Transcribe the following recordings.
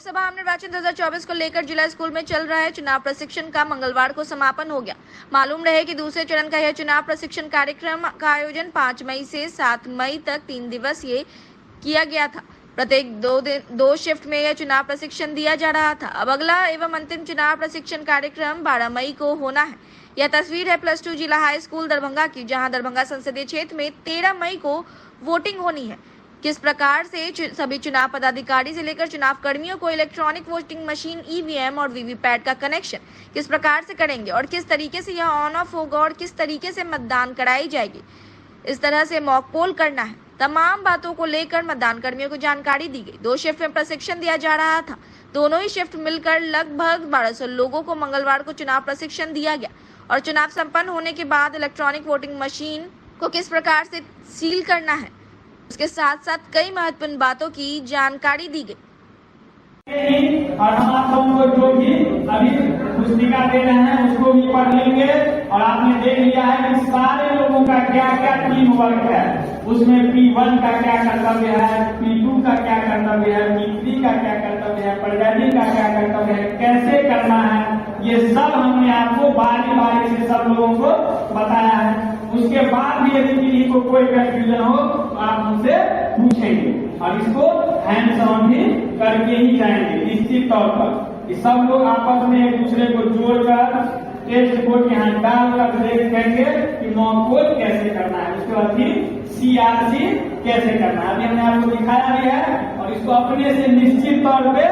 लोकसभा आम निर्वाचन 2024 को लेकर जिला स्कूल में चल रहा है चुनाव प्रशिक्षण का मंगलवार को समापन हो गया। मालूम रहे कि दूसरे चरण का यह चुनाव प्रशिक्षण कार्यक्रम का आयोजन 5 मई से 7 मई तक 3 दिवसीय किया गया था। प्रत्येक दो शिफ्ट में यह चुनाव प्रशिक्षण दिया जा रहा था। अब अगला एवं अंतिम चुनाव प्रशिक्षण कार्यक्रम 12 मई को होना है। यह तस्वीर है +2 जिला हाई स्कूल दरभंगा की, जहां दरभंगा संसदीय क्षेत्र में 13 मई को वोटिंग होनी है। किस प्रकार से सभी चुनाव पदाधिकारी से लेकर चुनाव कर्मियों को इलेक्ट्रॉनिक वोटिंग मशीन ईवीएम और वीवीपैट का कनेक्शन किस प्रकार से करेंगे और किस तरीके से यह ऑन ऑफ होगा और किस तरीके से मतदान कराई जाएगी, इस तरह से मॉक पोल करना है। तमाम बातों को लेकर मतदान कर्मियों को जानकारी दी गई। 2 शिफ्ट में प्रशिक्षण दिया जा रहा था। दोनों ही शिफ्ट मिलकर लगभग 1200 लोगों को मंगलवार को चुनाव प्रशिक्षण दिया गया और चुनाव संपन्न होने के बाद इलेक्ट्रॉनिक वोटिंग मशीन को किस प्रकार से सील करना है, उसके साथ साथ कई महत्वपूर्ण बातों की जानकारी दी गई। और हम आप लोगों को जो भी अभी पुस्तिका दे रहे हैं उसको भी पढ़ लेंगे और आपने देख लिया है कि सारे लोगों का क्या क्या टीम वर्क है, उसमें P1 का क्या कर्तव्य है, P2 का क्या कर्तव्य है, P3 का क्या कर्तव्य है, प्रजाति का क्या कर्तव्य है, कैसे करना है, ये सब हमने आपको बारी बारी से सब लोगों को बताया है। उसके बाद भी यदि किसी को कोई कंफ्यूजन हो तो आप उनसे पूछेंगे और इसको हैंड्स ऑन भी करके ही जाएंगे निश्चित तौर पर कि सब लोग आपस में एक दूसरे को जोड़कर टेस्ट कोड के यहाँ डालकर देखेंगे कि मॉक पोल कैसे करना है, उसके बाद फिर CRC कैसे करना है। अभी हमने आपको दिखाया भी है और इसको अपने से निश्चित तौर पे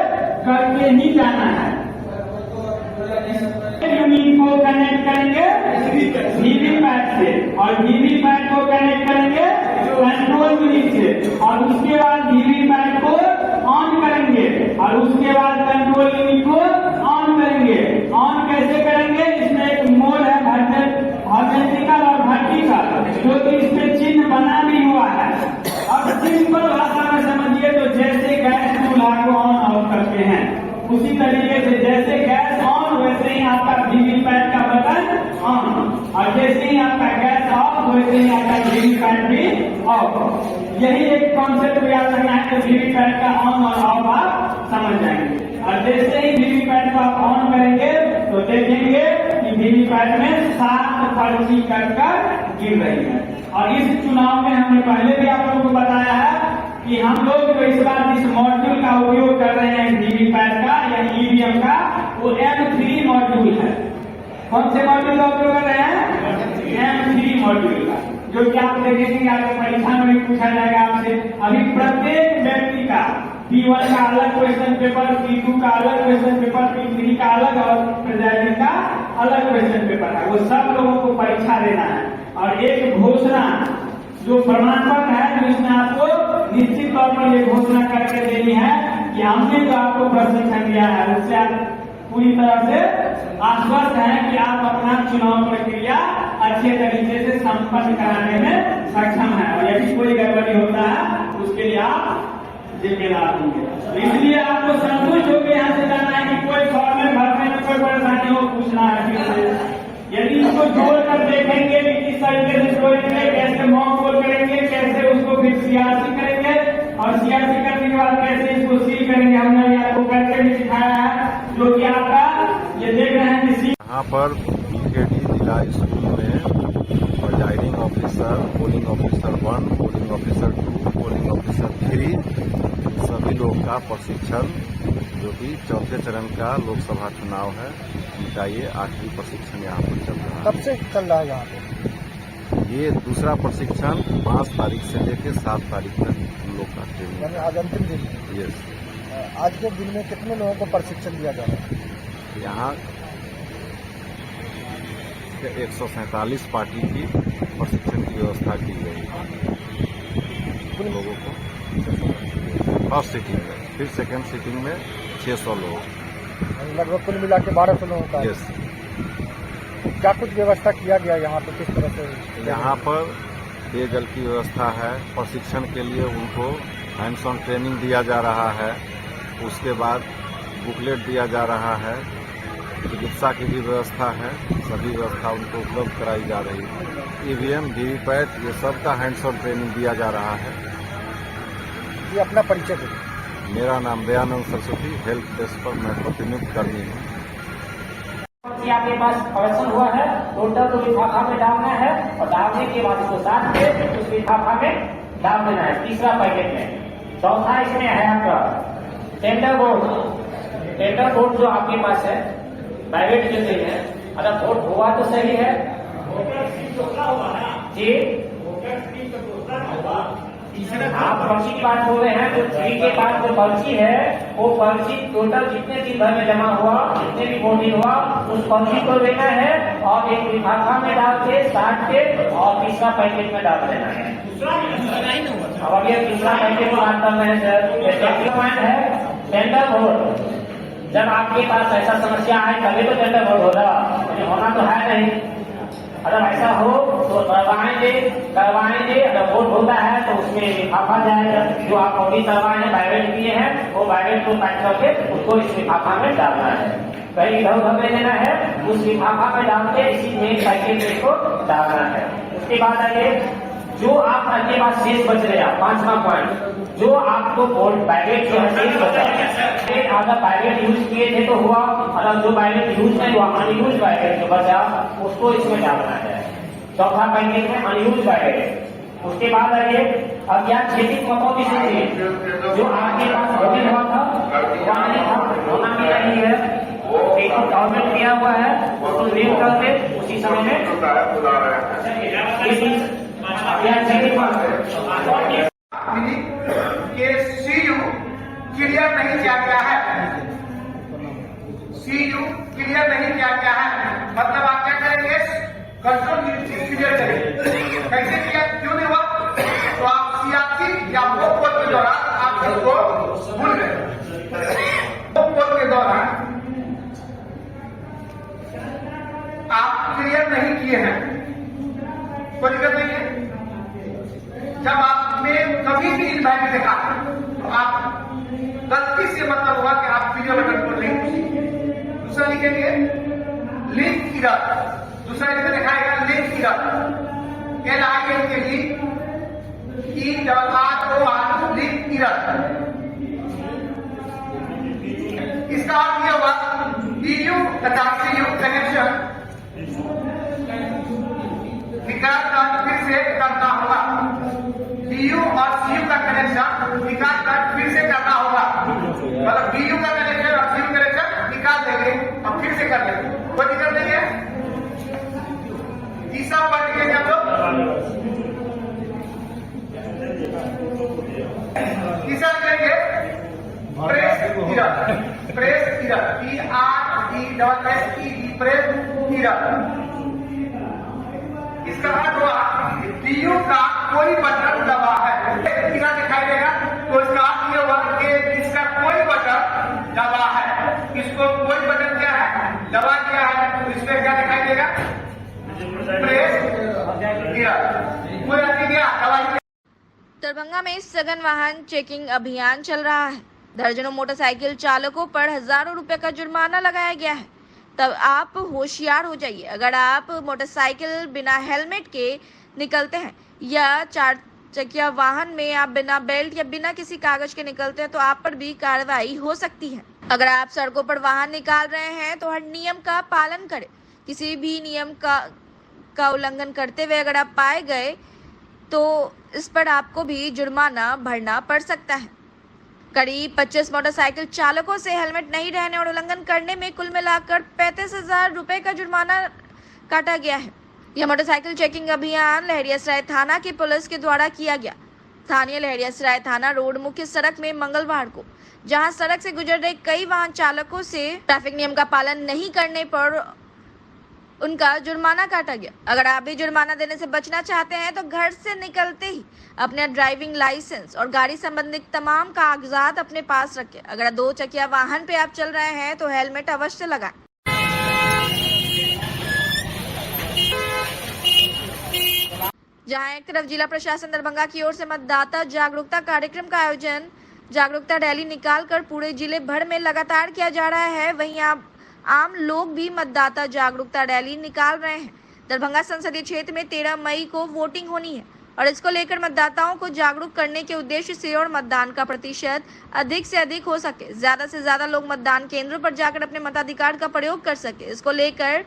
करके ही जाना है। यूनिट को कनेक्ट करेंगे वीवीपैट से और वीवीपैट को कनेक्ट करेंगे कंट्रोल यूनिट से और उसके बाद वीवीपैट को ऑन करेंगे और उसके बाद कंट्रोल यूनिट को ऑन करेंगे। ऑन कैसे करेंगे, इसमें एक मोड है हॉरिजॉन्टल और वर्टिकल, जो कि इसमें चिन्ह बना भी हुआ है। और सिंपल भाषा में समझिए तो जैसे गैस चूल्हा को ऑन ऑफ करते हैं उसी तरीके से जैसे गैस ऑन वैसे ही आपका वीवीपैट का बटन ऑन और जैसे ही आपका गैस ऑफ वैसे ही आपका वीवीपैट भी ऑफ। यही एक कॉन्सेप्ट याद रखना है तो वीवीपैट का ऑन और ऑफ आप समझ जाएंगे। और जैसे ही वीवीपैट को आप ऑन करेंगे तो देखेंगे कि वीवीपैट में 7 पर्ची कटकर गिर रही है। और इस चुनाव में हमने पहले भी आप लोगों को बताया है कि हम लोग जो इस बार जिस मॉड्यूल का उपयोग कर रहे हैं वीवीपैट का या ईवीएम का, वो M3 मॉड्यूल है। कौन से मॉड्यूल का उपयोग कर रहे हैं? M3 मॉड्यूल का, जो कि आप देखेंगे आपके परीक्षा में भी पूछा जाएगा आपसे। अभी प्रत्येक व्यक्ति का P1 का अलग क्वेश्चन पेपर, P2 का अलग क्वेश्चन पेपर, P3 का अलग और प्रजाति का अलग क्वेश्चन पेपर है। वो सब लोगों को परीक्षा देना है और एक घोषणा जो प्रमाण पत्र है जो इसमें आपको निश्चित तौर पर ये घोषणा करके देनी है कि हमने जो आपको प्रशिक्षण दिया है उससे आप पूरी तरह से आश्वस्त हैं कि आप अपना चुनाव प्रक्रिया अच्छे तरीके से संपन्न कराने में सक्षम है और यदि कोई गड़बड़ी होता है उसके लिए आप जिम्मेदार होंगे। इसलिए आपको संतुष्ट होकर यहाँ से जाना है कि कोई फॉर्म भरने में कोई परेशानी हो पूछना है। यदि इसको जोड़कर देखेंगे कि किस तरीके से जोड़ेंगे, कैसे मॉक पोल करेंगे, कैसे उसको फिर CRC करेंगे और CRC करने के बाद कैसे इसको सील करेंगे, हमने आपको करके भी सिखाया है। जो कि आपका ये देख रहे हैं कि यहाँ पर BKD जिला स्कूल में presiding officer, polling officer 1, polling officer 2, polling officer 3 सभी लोग का प्रशिक्षण, जो कि चौथे चरण का लोकसभा चुनाव है, उनका ये 8वीं प्रशिक्षण यहाँ पर चल रहा है। कब से चल रहा है यहाँ पे? ये दूसरा प्रशिक्षण 5 तारीख से लेकर 7 तारीख तक हम लोग का ट्रेनिंग। यानी आज अंतिम दिन है। यस। आज के दिन में कितने लोगों को प्रशिक्षण दिया जा रहा है? यहाँ 147 पार्टी की प्रशिक्षण की व्यवस्था की गई है लोगों को फर्स्ट सीटिंग में, फिर सेकेंड सीटिंग में 600 लोग, लगभग कुल मिला के 1200 लोगों का। यस। क्या कुछ व्यवस्था किया गया यहाँ पे, किस तरह से? यहाँ पर पेयजल की व्यवस्था है, प्रशिक्षण के लिए उनको हैंड्स ऑन ट्रेनिंग दिया जा रहा है, उसके बाद बुकलेट दिया जा रहा है, चिकित्सा की भी व्यवस्था है, सभी व्यवस्था उनको उपलब्ध कराई जा रही है। ईवीएम, वीवीपैट ये सब का हैंड्स ऑन ट्रेनिंग दिया जा रहा है। ये अपना परिचय दें। मेरा नाम दयानंद सरस्वती, हेल्प डेस्क पर मैं प्रतिनियुक्त कर्मी हूँ। पर्ची आपके पास कलेक्शन हुआ है, टोटल तो लिफाफा में डालना है और डालने के बाद उसको साथ के उस लिफाफा में डाल देना है तीसरा पैकेट में। चौथा इसमें है आपका टेंडर बोर्ड। टेंडर बोर्ड जो आपके पास है प्राइवेट जो नहीं है, अगर वोट हुआ तो सही है जी। आप पर्ची की बात बोल रहे हैं तो 3 के बाद जो पर्ची है वो पर्ची टोटल जितने दिन भर में जमा हुआ, जितने भी वोटिंग हुआ, उस पर्ची को लेना है और एक लिफाफा में डाल के साथ के और तीसरा पैकेट में डाल देना है। अब अभी तीसरा पैकेट की बात कर रहे हैं सर। पॉइंट है टेंडर बोर्ड। जब आपके पास ऐसा समस्या आए तभी तो टेंडर बोर्ड होगा, होना तो है नहीं। अगर ऐसा हो तो करवाएंगे। अगर वोट होता है तो उसमें लिफाफा जाएगा, जो आप ऑडिट करवाए हैं बायोमेट किए हैं वो बायोमेट को पैक करके उसको इस लिफाफा में डालना है। कहीं इधर उधर में देना है, उस लिफाफा में डाल के इसी मेन पैकेट में को डालना है। उसके बाद आइए जो आपके पास शेष बच गया 5वां पॉइंट, जो आपको वोट बैलेट जो है शेष बचा, अगर बैलेट यूज किए थे तो हुआ, अगर जो बैलेट यूज नहीं हुआ अनयूज बैलेट जो बचा उसको इसमें डालना है चौथा पैकेट में अनयूज बैलेट। उसके बाद आइए अब क्या चेकिंग मतों सुनिए, जो आपके पास वोटिंग हुआ था होना भी नहीं है, एक गवर्नमेंट दिया हुआ है उसको रीड करके उसी समय में के सीयू क्लियर नहीं किया गया है। सीयू क्लियर नहीं किया गया है मतलब आप क्या करेंगे, कंट्रोल क्लियर करेंगे। कैसे किया, क्यों नहीं हुआ, तो आप सीआरसी या वोट पोल के दौरान आप इसको भूल गए। वोट पोल के दौरान आप क्लियर नहीं किए हैं, कोई दिक्कत नहीं है। जब आपने कभी भी इनवाइट देखा तो आप गलती से मतलब हुआ कि आप वीडियो बटन को लिंक कीजिए। दूसरा लिखेंगे लिंक इरर, दूसरा इसमें दिखाएगा link error, LINKERROR link error. इसका अर्थ यह हुआ EU तथा CU कनेक्शन निकाल कर फिर से करना होगा। DU और CU का कनेक्शन निकाल कर फिर से करना होगा, मतलब DU का कनेक्शन और CU कनेक्शन निकाल देंगे और फिर से कर लेंगे, कोई दिक्कत नहीं है। तीसरा पॉइंट लिखेंगे हम लोग, तीसरा लिखेंगे press error. Press error PRESSED press error. इसका अर्थ हुआ DU का कोई बटन दबा है, इधर दिखाई देगा तो इसका अर्थ यह हुआ कि इसका कोई बटन दबा है। इसको कोई बटन क्या है, दबा दिया है, तो इसमें क्या दिखाई देगा, प्रेस इरर। कोई अर्थ दिया दबाई। दरभंगा में सघन वाहन चेकिंग अभियान चल रहा है। दर्जनों मोटरसाइकिल चालकों पर हजारों रुपए का जुर्माना लगाया गया है। तब आप होशियार हो जाइए। अगर आप मोटरसाइकिल बिना हेलमेट के निकलते हैं या 4 चकिया वाहन में आप बिना बेल्ट या बिना किसी कागज के निकलते हैं तो आप पर भी कार्रवाई हो सकती है। अगर आप सड़कों पर वाहन निकाल रहे हैं तो हर नियम का पालन करें। किसी भी नियम का उल्लंघन करते हुए अगर आप पाए गए तो इस पर आपको भी जुर्माना भरना पड़ सकता है। करीब 25 मोटरसाइकिल चालकों से हेलमेट नहीं रहने और उल्लंघन करने में कुल मिलाकर 35,000 रुपए का जुर्माना काटा गया है। यह मोटरसाइकिल चेकिंग अभियान लहरियासराय थाना की पुलिस के द्वारा किया गया। स्थानीय लहरियासराय थाना रोड मुख्य सड़क में मंगलवार को जहां सड़क से गुजर रहे कई वाहन चालकों से ट्रैफिक नियम का पालन नहीं करने पर उनका जुर्माना काटा गया। अगर आप भी जुर्माना देने से बचना चाहते हैं तो घर से निकलते ही अपने ड्राइविंग लाइसेंस और गाड़ी संबंधित तमाम कागजात अपने पास रखें। अगर 2 चकिया वाहन पे आप चल रहे हैं तो हेलमेट अवश्य लगाएं। जहां एक तरफ जिला प्रशासन दरभंगा की ओर से मतदाता जागरूकता कार्यक्रम का आयोजन जागरूकता रैली निकालकर पूरे जिले भर में लगातार किया जा रहा है, वहीं आम लोग भी मतदाता जागरूकता रैली निकाल रहे हैं। दरभंगा संसदीय क्षेत्र में 13 मई को वोटिंग होनी है और इसको लेकर मतदाताओं को जागरूक करने के उद्देश्य से और मतदान का प्रतिशत अधिक से अधिक हो सके, ज्यादा से ज्यादा लोग मतदान केंद्रों पर जाकर अपने मताधिकार का प्रयोग कर सके, इसको लेकर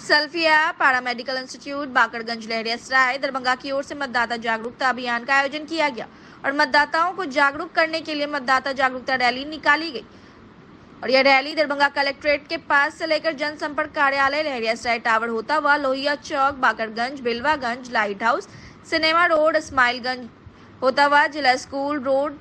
सल्फिया पैरामेडिकल इंस्टीट्यूट बाकरगंज लहरियासराय दरभंगा की ओर से मतदाता जागरूकता अभियान का आयोजन किया गया और मतदाताओं को जागरूक करने के लिए मतदाता जागरूकता रैली निकाली गई। और यह रैली दरभंगा कलेक्ट्रेट के पास से लेकर जनसंपर्क कार्यालय लहरियासराय टावर होता हुआ Lohia Chowk, Bakarganj, Bilwaganj, light house, cinema road, Ismailganj होता हुआ जिला स्कूल रोड,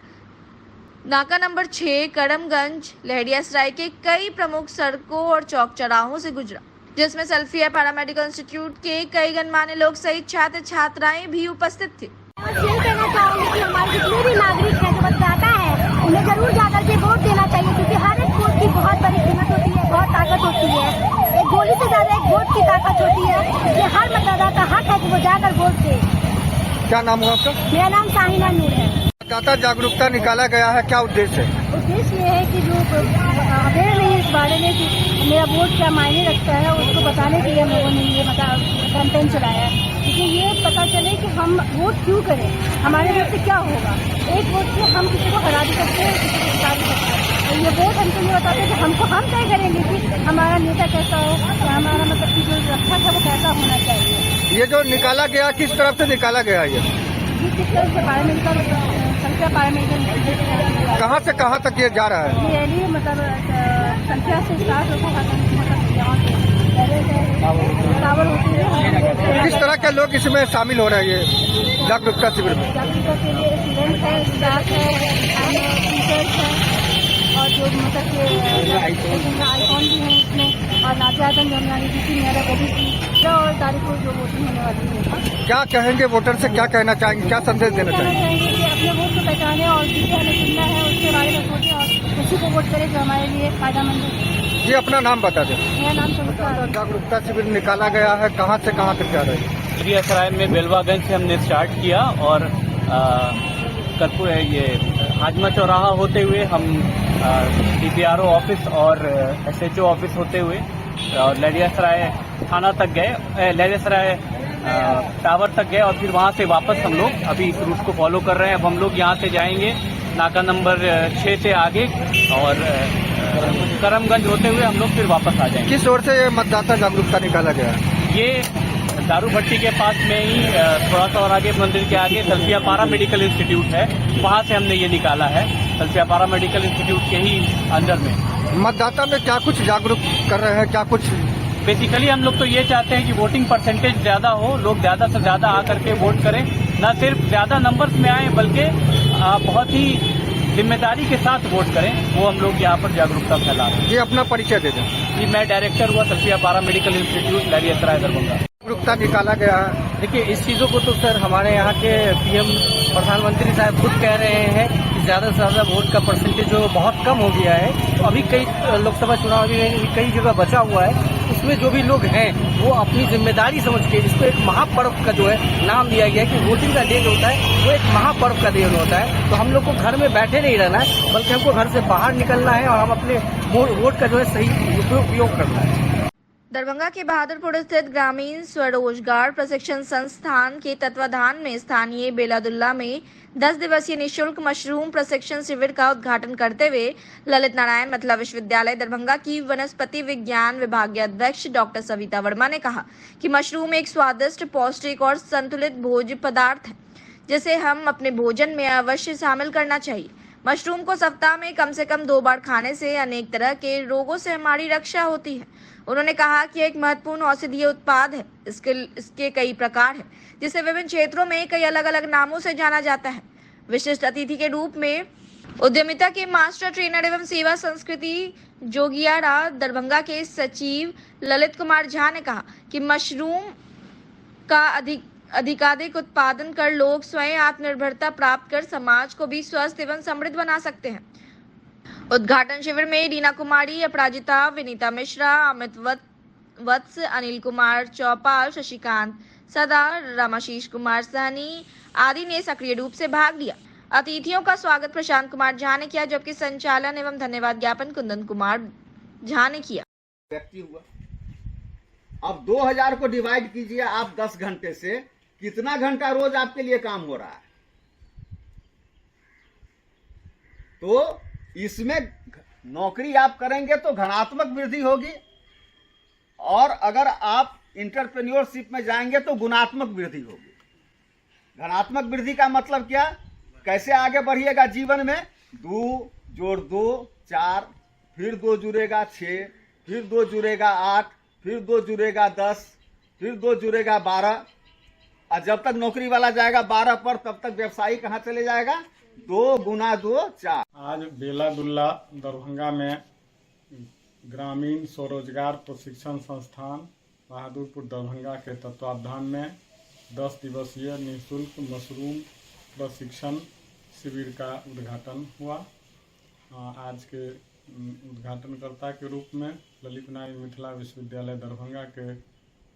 नाका नंबर 6, करमगंज, लहरियासराय के कई प्रमुख सड़कों और चौक चौराहों से गुजरा, जिसमें सल्फिया पैरामेडिकल इंस्टीट्यूट के कई गणमान्य लोग सहित छात्र छात्राएं भी उपस्थित थे। यही कहना चाहूंगी कि हमारे जितने भी नागरिक हैं जो मतदाता है उन्हें जरूर जाकर के वोट देना चाहिए, क्योंकि हर एक वोट की बहुत बड़ी कीमत होती है, बहुत ताकत होती है। एक गोली से ज्यादा एक वोट की ताकत होती है, इसलिए हर मतदाता का हक है कि वो जाकर वोट दे। क्या नाम हुआ आपका? मेरा नाम साहिना नूर है। मतदाता जागरूकता निकाला गया है, क्या उद्देश्य है? उद्देश्य ये है कि जो अवेयर नहीं है इस बारे में कि मेरा वोट क्या मायने रखता है, उसको बताने के लिए हम लोगों ने ये कैंपेन चलाया है, क्योंकि ये पता चले कि हम वोट क्यों करें, हमारे वोट से क्या होगा। एक वोट से हम किसी को हरा भी सकते हैं, किसी को जिता भी सकते हैं। और ये वोट हमको ये बताते हैं कि हमको हम तय करेंगे कि हमारा नेता कैसा हो, हमारा मतलब कि जो रक्षा है वो कैसा होना चाहिए। ये जो निकाला गया किस तरफ से निकाला गया? ये किस तरह से पैरामेडिकल संख्या पैरामेडिकल कहाँ से कहाँ तक ये जा रहा है? ये रैली मतलब संख्या से स्टार्ट होकर टावर होती है। किस तरह के लोग इसमें शामिल हो रहे हैं ये जागरूकता शिविर में? जागरूकता के लिए स्टूडेंट है, स्टाफ है, टीचर्स है और जो मतलब के आईकॉन भी हैं इसमें, और नाचातन जो हमारी जीती मेरा कभी की 16 तारीख को जो वोटिंग होने वाली है। क्या कहेंगे वोटर से, क्या कहना चाहेंगे, क्या संदेश देना कहना चाहेंगे? चाहेंगे कि अपने वोट को पहचाने और जिसे हमें चुनना है उसके बारे में सोचें और उसी को वोट करें जो हमारे लिए फायदेमंद है। जी अपना नाम बता दें। मेरा नाम समुद्र। जागरूकता शिविर निकाला गया है, कहाँ से कहाँ तक जा रहे हैं? लहरियासराय में बेलवागंज से हमने स्टार्ट किया और कर्पूर ये हाजमा चौराहा होते हुए हम DPRO ऑफिस और SHO ऑफिस होते हुए और लहरियासराय थाना तक गए, लहरियासराय टावर तक गए और फिर वहाँ से वापस हम लोग अभी इस रूट को फॉलो कर रहे हैं। अब हम लोग यहाँ से जाएंगे नाका नंबर 6 से आगे और करमगंज होते हुए हम लोग फिर वापस आ जाएंगे। किस ओर से ये मतदाता जागरूकता निकाला गया है? ये दारू भट्टी के पास में ही थोड़ा सा और आगे मंदिर के आगे सल्फिया पैरामेडिकल इंस्टीट्यूट है, वहाँ से हमने ये निकाला है, सल्फिया पैरामेडिकल इंस्टीट्यूट के ही अंदर में। मतदाता में क्या कुछ जागरूक कर रहे हैं, क्या कुछ? बेसिकली हम लोग तो ये चाहते हैं कि वोटिंग परसेंटेज ज्यादा हो, लोग ज्यादा से ज्यादा आकर के वोट करें, न सिर्फ ज्यादा नंबर्स में आए बल्कि बहुत ही जिम्मेदारी के साथ वोट करें, वो हम लोग यहाँ पर जागरूकता फैला रहे हैं। ये अपना परिचय दे दें। जी मैं डायरेक्टर हुआ सल्फिया पैरामेडिकल इंस्टीट्यूट लहरियासराय दरभंगा। जागरूकता निकाला गया है। देखिए इस चीज़ों को तो सर हमारे यहाँ के PM प्रधानमंत्री साहब खुद कह रहे हैं कि ज़्यादा से ज़्यादा वोट का परसेंटेज जो बहुत कम हो गया है। तो अभी कई लोकसभा चुनाव में कई जगह बचा हुआ है, उसमें जो भी लोग हैं वो अपनी जिम्मेदारी समझ के इसको एक महापर्व का जो है नाम दिया गया है कि वोटिंग का डे जो होता है वो एक महापर्व का दिन होता है। तो हम लोग को घर में बैठे नहीं रहना है, बल्कि हमको घर से बाहर निकलना है और हम अपने वोट का जो है सही उपयोग करना है। दरभंगा के बहादुरपुर स्थित ग्रामीण स्वरोजगार प्रशिक्षण संस्थान के तत्वाधान में स्थानीय बेलादुल्ला में 10 दिवसीय निःशुल्क मशरूम प्रशिक्षण शिविर का उद्घाटन करते हुए ललित नारायण मतला विश्वविद्यालय दरभंगा की वनस्पति विज्ञान विभाग के अध्यक्ष डॉक्टर सविता वर्मा ने कहा कि मशरूम एक स्वादिष्ट, पौष्टिक और संतुलित भोज्य पदार्थ है जिसे हम अपने भोजन में अवश्य शामिल करना चाहिए। मशरूम को सप्ताह में कम से कम 2 बार खाने से अनेक तरह के रोगों से हमारी रक्षा होती है। उन्होंने कहा कि एक महत्वपूर्ण औषधीय उत्पाद है, इसके कई प्रकार हैं, जिसे विभिन्न क्षेत्रों में कई अलग अलग नामों से जाना जाता है। विशिष्ट अतिथि के रूप में उद्यमिता के मास्टर ट्रेनर एवं सेवा संस्कृति जोगियाड़ा दरभंगा के सचिव ललित कुमार झा ने कहा कि मशरूम का अधिकाधिक उत्पादन कर लोग स्वयं आत्मनिर्भरता प्राप्त कर समाज को भी स्वस्थ एवं समृद्ध बना सकते हैं। उद्घाटन शिविर में रीना कुमारी, अपराजिता, विनीता मिश्रा, अमित वत्स, अनिल कुमार चौपाल, शशिकांत सदा, रामाशीष कुमार सहनी आदि ने सक्रिय रूप से भाग लिया। अतिथियों का स्वागत प्रशांत कुमार झा ने किया, जबकि संचालन एवं धन्यवाद ज्ञापन कुंदन कुमार झा ने किया। व्यक्ति हुआ, अब 2000 को डिवाइड कीजिए आप 10 घंटे से कितना घंटा रोज आपके लिए काम हो रहा है। तो इसमें नौकरी आप करेंगे तो घनात्मक वृद्धि होगी, और अगर आप इंटरप्रेन्योरशिप में जाएंगे तो गुणात्मक वृद्धि होगी। घनात्मक वृद्धि का मतलब क्या, कैसे आगे बढ़िएगा जीवन में, 2 जोड़ 2 4, फिर 2 जुड़ेगा 6, फिर 2 जुड़ेगा 8, फिर 2 जुड़ेगा 10, फिर 2 जुड़ेगा 12, और जब तक नौकरी वाला जाएगा 12 पर, तब तक व्यवसायी कहाँ चले जाएगा, 2 गुना 2 4। आज बेलादुल्ला दरभंगा में ग्रामीण स्वरोजगार प्रशिक्षण संस्थान बहादुरपुर दरभंगा के तत्वावधान में 10 दिवसीय निःशुल्क मशरूम प्रशिक्षण शिविर का उद्घाटन हुआ। आज के उद्घाटनकर्ता के रूप में ललित नारायण मिथिला विश्वविद्यालय दरभंगा के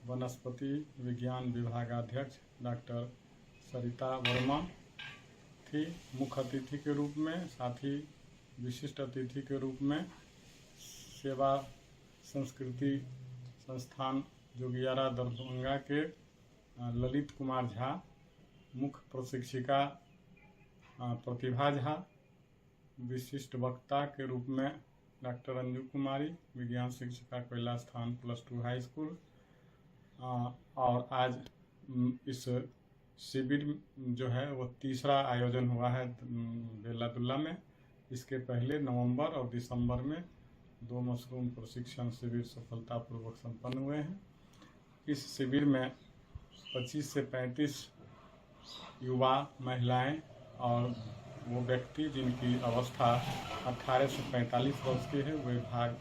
वनस्पति विज्ञान विभागाध्यक्ष डॉक्टर सरिता वर्मा थी मुख्य अतिथि के रूप में। साथ ही विशिष्ट अतिथि के रूप में सेवा संस्कृति संस्थान जोगियारा दरभंगा के ललित कुमार झा, मुख्य प्रशिक्षिका प्रतिभा झा, विशिष्ट वक्ता के रूप में डॉक्टर अंजू कुमारी, विज्ञान शिक्षिका कोयला स्थान +2 हाई स्कूल। और आज इस शिविर जो है वो तीसरा आयोजन हुआ है बेलादुल्ला में। इसके पहले नवंबर और दिसंबर में 2 मशरूम प्रशिक्षण शिविर सफलतापूर्वक संपन्न हुए हैं। इस शिविर में 25 से 35 युवा महिलाएं और वो व्यक्ति जिनकी अवस्था 18 से 45 वर्ष की है वे भाग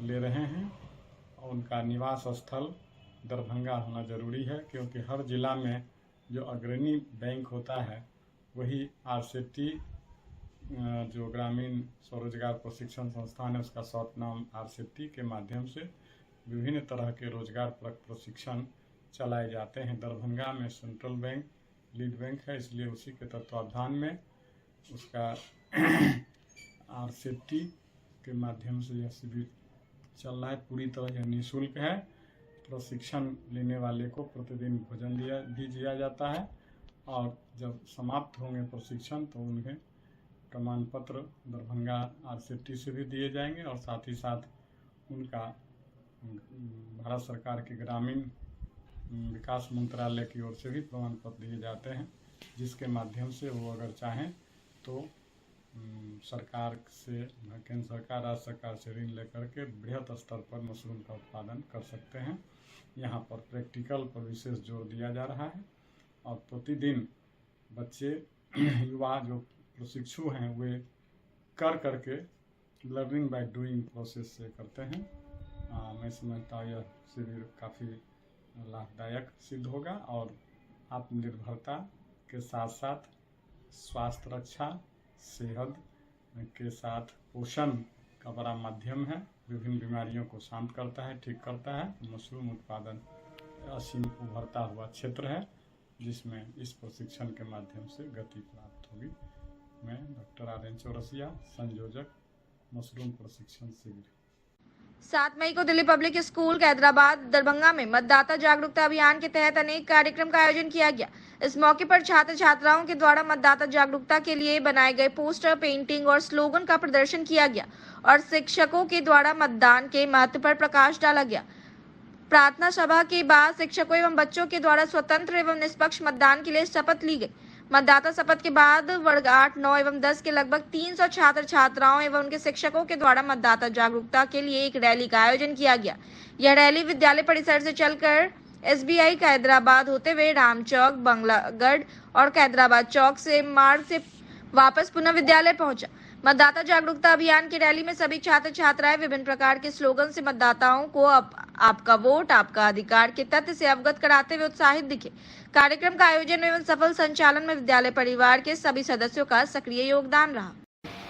ले रहे हैं। और उनका निवास स्थल दरभंगा होना जरूरी है, क्योंकि हर जिला में जो अग्रणी बैंक होता है वही आरसेटी जो ग्रामीण स्वरोजगार प्रशिक्षण संस्थान है उसका शॉर्ट नाम आरसेटी के माध्यम से विभिन्न तरह के रोजगार परक प्रशिक्षण चलाए जाते हैं। दरभंगा में सेंट्रल बैंक लीड बैंक है, इसलिए उसी के तत्वावधान में उसका आरसेटी के माध्यम से यह शिविर चल रहा है। पूरी तरह यह निःशुल्क है। प्रशिक्षण लेने वाले को प्रतिदिन भोजन भी दिया जाता है, और जब समाप्त होंगे प्रशिक्षण तो उन्हें प्रमाण पत्र दरभंगा आरसेटी से भी दिए जाएंगे, और साथ ही साथ उनका भारत सरकार के ग्रामीण विकास मंत्रालय की ओर से भी प्रमाण पत्र दिए जाते हैं, जिसके माध्यम से वो अगर चाहें तो सरकार से, केंद्र सरकार राज्य सरकार से ऋण लेकर के बृहत स्तर पर मशरूम का उत्पादन कर सकते हैं। यहाँ पर प्रैक्टिकल पर विशेष जोर दिया जा रहा है, और प्रतिदिन बच्चे युवा जो प्रशिक्षु हैं वे कर करके लर्निंग बाय डूइंग प्रोसेस से करते हैं। मैं समझता हूँ यह शिविर काफ़ी लाभदायक सिद्ध होगा, और आत्मनिर्भरता के साथ साथ स्वास्थ्य रक्षा, सेहत के साथ पोषण का बड़ा माध्यम है। विभिन्न बीमारियों को शांत करता है, ठीक करता है। मशरूम उत्पादन असीम उभरता हुआ क्षेत्र है, जिसमें इस प्रशिक्षण के माध्यम से गति प्राप्त होगी। मैं डॉक्टर RN चौरसिया, संयोजक मशरूम प्रशिक्षण शिविर। 7 मई को दिल्ली पब्लिक स्कूल कैदराबाद दरभंगा में मतदाता जागरूकता अभियान के तहत अनेक कार्यक्रम का आयोजन किया गया। इस मौके पर छात्र छात्राओं के द्वारा मतदाता जागरूकता के लिए बनाए गए पोस्टर, पेंटिंग और स्लोगन का प्रदर्शन किया गया, और शिक्षकों के द्वारा मतदान के महत्व पर प्रकाश डाला गया। प्रार्थना सभा के बाद शिक्षकों एवं बच्चों के द्वारा स्वतंत्र एवं निष्पक्ष मतदान के लिए शपथ ली गई। मतदाता शपथ के बाद वर्ग 8, 9 एवं 10 के लगभग 300 छात्र छात्राओं एवं उनके शिक्षकों के द्वारा मतदाता जागरूकता के लिए एक रैली का आयोजन किया गया। यह रैली विद्यालय परिसर से चलकर SBI कैदराबाद होते हुए राम चौक, बंगलागढ़ और कैदराबाद चौक से मार्ग से वापस पुनः विद्यालय पहुंचा। मतदाता जागरूकता अभियान की रैली में सभी छात्र छात्राएं विभिन्न प्रकार के स्लोगन से मतदाताओं को आपका वोट, आपका अधिकार के तथ्य से अवगत कराते हुए उत्साहित दिखे। कार्यक्रम का आयोजन एवं सफल संचालन में विद्यालय परिवार के सभी सदस्यों का सक्रिय योगदान रहा।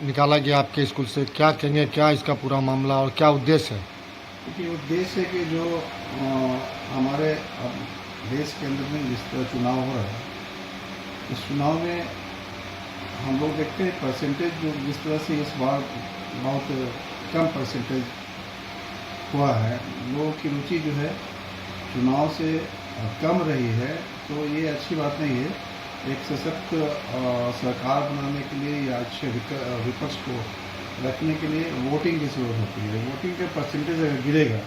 निकाला गया आपके स्कूल से, क्या कहेंगे, क्या इसका पूरा मामला और क्या उद्देश्य है? देखिए, उद्देश्य है कि जो हमारे देश के अंदर में जिस तरह चुनाव हो रहा है, इस चुनाव में हम लोग देखते हैं परसेंटेज जो जिस तरह से इस बार बहुत कम परसेंटेज हुआ है। लोगों की रुचि जो है चुनाव से कम रही है तो ये अच्छी बात नहीं है। एक सशक्त सरकार बनाने के लिए या अच्छे विपक्ष को रखने के लिए वोटिंग की जरूरत होती है। वोटिंग के परसेंटेज अगर गिरेगा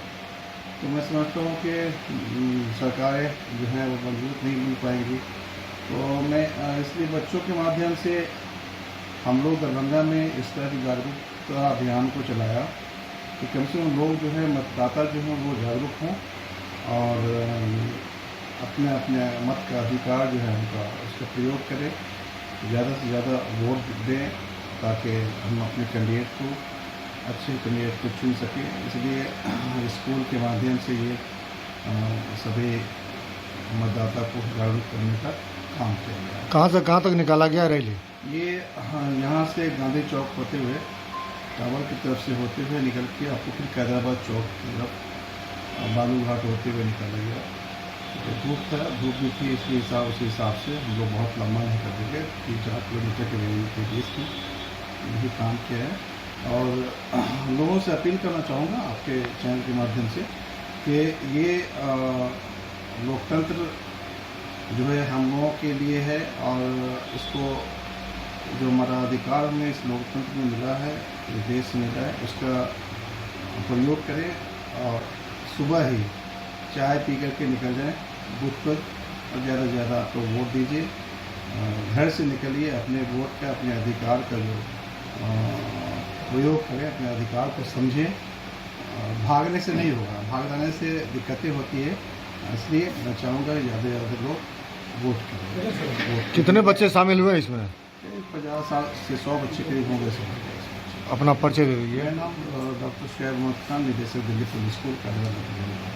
तो मैं समझता हूँ कि सरकारें जो हैं वो मजबूत नहीं मिल पाएंगी। तो मैं इसलिए बच्चों के माध्यम से हम लोग दरभंगा में इस तरह की जागरूकता अभियान को चलाया कि कम से कम लोग जो है मतदाता जो हैं वो जागरूक हों और अपने अपने मत का अधिकार जो है उनका उसका प्रयोग करें, ज़्यादा से ज़्यादा वोट दें ताकि हम अपने कैंडिडेट को अच्छे कैंडिडेट को चुन सकें। इसलिए स्कूल के माध्यम से ये सभी मतदाता को जागरूक करने का काम किया गया। कहाँ से कहाँ तक निकाला गया रैली? ये यहाँ से गांधी चौक होते हुए टावर की तरफ से होते हुए निकल के आपको फिर कैदराबाद चौक की तरफ बालू घाट होते हुए निकाला गया। धूप था, धूप भी थी, इसके हिसाब से हम लोग बहुत लंबा नहीं कर देंगे, 3-4 किलोमीटर के रैली के बीच में यही काम किया है। और लोगों से अपील करना चाहूँगा आपके चैनल के माध्यम से कि ये लोकतंत्र जो है हम लोगों के लिए है और इसको जो हमारा अधिकार हमें इस लोकतंत्र में मिला है, इस देश से मिला है, उसका प्रयोग करें और सुबह ही चाय पी करके निकल जाएं बूथ पर और ज़्यादा से ज़्यादा आप लोग वोट दीजिए। घर से निकलिए, अपने वोट का अपने अधिकार का जो प्रयोग करें, अपने अधिकार को समझें। भागने से नहीं होगा, भाग जाने से दिक्कतें होती है, इसलिए मैं चाहूँगा ज़्यादा से ज़्यादा लोग वोट करें। कितने बच्चे शामिल हुए इसमें? 50 से 100 बच्चे करीब होंगे इसमें। अपना परिचय दे दीजिए। मेरा नाम डॉक्टर शुएब मोहम्मद खान, निदेशक दिल्ली पब्लिक स्कूल का।